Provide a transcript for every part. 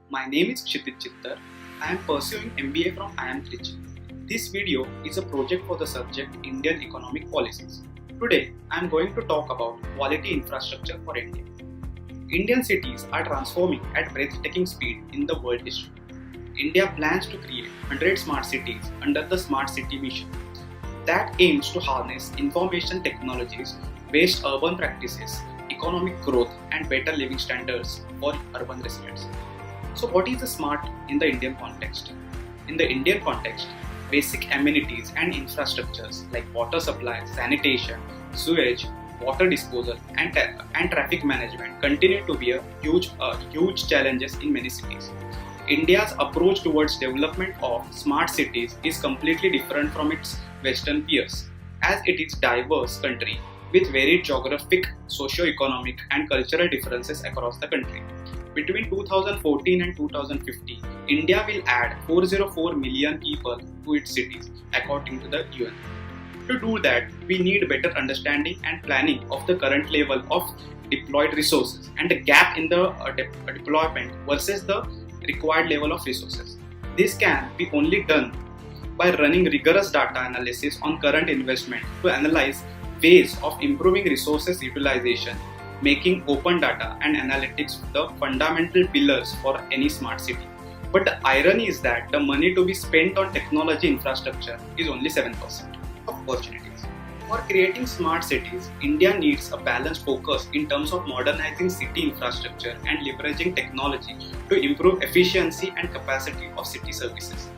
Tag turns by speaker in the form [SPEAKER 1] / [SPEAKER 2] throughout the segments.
[SPEAKER 1] My name is Kshitij Chittar. I am pursuing MBA from IIM Trichy. This video is a project for the subject Indian Economic Policies. Today, I am going to talk about quality infrastructure for India. Indian cities are transforming at breathtaking speed in the world history. India plans to create 100 smart cities under the Smart City Mission that aims to harness information technologies, based urban practices, economic growth, and better living standards for urban residents. So, what is the smart in the Indian context? In the Indian context, basic amenities and infrastructures like water supply, sanitation, sewage, water disposal, and traffic management continue to be huge challenges in many cities. India's approach towards development of smart cities is completely different from its Western peers, as it is a diverse country with varied geographic, socio-economic, and cultural differences across the country. Between 2014 and 2050, India will add 404 million people to its cities, according to the UN. To do that, we need better understanding and planning of the current level of deployed resources and the gap in the deployment versus the required level of resources. This can be only done by running rigorous data analysis on current investment to analyze ways of improving resources utilization, making open data and analytics the fundamental pillars for any smart city. But the irony is that the money to be spent on technology infrastructure is only 7% of opportunities. For creating smart cities, India needs a balanced focus in terms of modernizing city infrastructure and leveraging technology to improve efficiency and capacity of city services.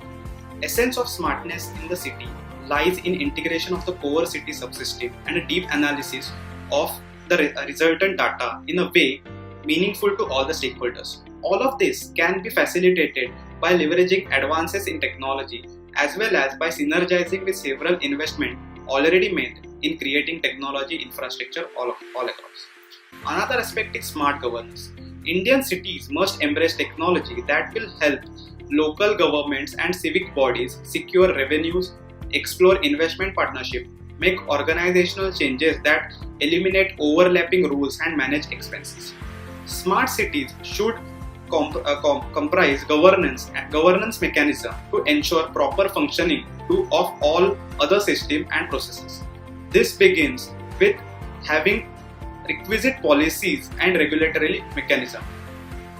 [SPEAKER 1] Essence of smartness in the city lies in integration of the core city subsystem and a deep analysis of the resultant data in a way meaningful to all the stakeholders. All of this can be facilitated by leveraging advances in technology as well as by synergizing with several investments already made in creating technology infrastructure all across. Another aspect is smart governance. Indian cities must embrace technology that will help local governments and civic bodies secure revenues, explore investment partnerships, make organizational changes that eliminate overlapping rules and manage expenses. Smart cities should comprise governance mechanism to ensure proper functioning of all other systems and processes. This begins with having requisite policies and regulatory mechanism,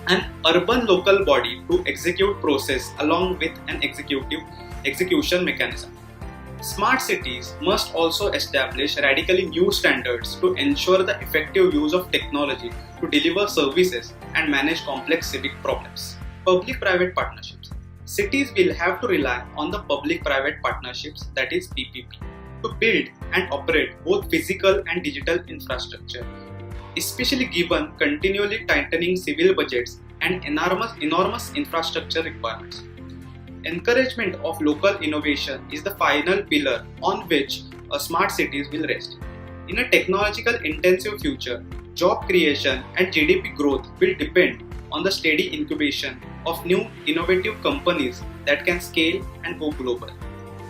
[SPEAKER 1] an urban local body to execute process along with an execution mechanism. Smart cities must also establish radically new standards to ensure the effective use of technology to deliver services and manage complex civic problems. Public-private partnerships. Cities will have to rely on the public-private partnerships, that is PPP, to build and operate both physical and digital infrastructure, especially given continually tightening civil budgets and enormous infrastructure requirements. Encouragement of local innovation is the final pillar on which smart cities will rest. In a technological intensive future, job creation and GDP growth will depend on the steady incubation of new innovative companies that can scale and go global.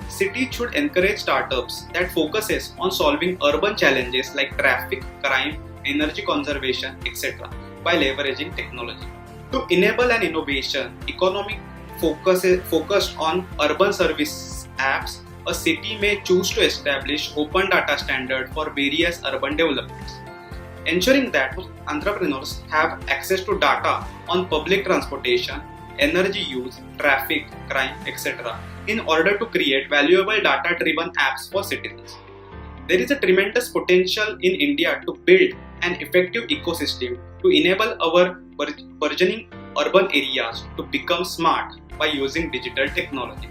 [SPEAKER 1] Cities should encourage startups that focuses on solving urban challenges like traffic, crime, energy conservation, etc. by leveraging technology. To enable an innovation economic focused on urban service apps, a city may choose to establish open data standard for various urban developments, ensuring that entrepreneurs have access to data on public transportation, energy use, traffic, crime, etc. in order to create valuable data-driven apps for citizens. There is a tremendous potential in India to build an effective ecosystem to enable our burgeoning urban areas to become smart by using digital technology.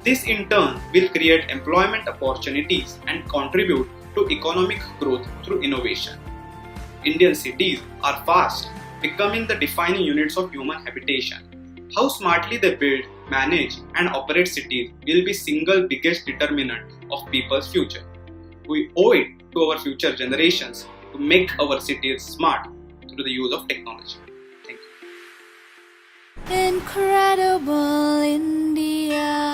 [SPEAKER 1] This in turn will create employment opportunities and contribute to economic growth through innovation. Indian cities are fast becoming the defining units of human habitation. How smartly they build, manage, and operate cities will be single biggest determinant of people's future. We owe it to our future generations to make our cities smart through the use of technology. Thank you.
[SPEAKER 2] Incredible India.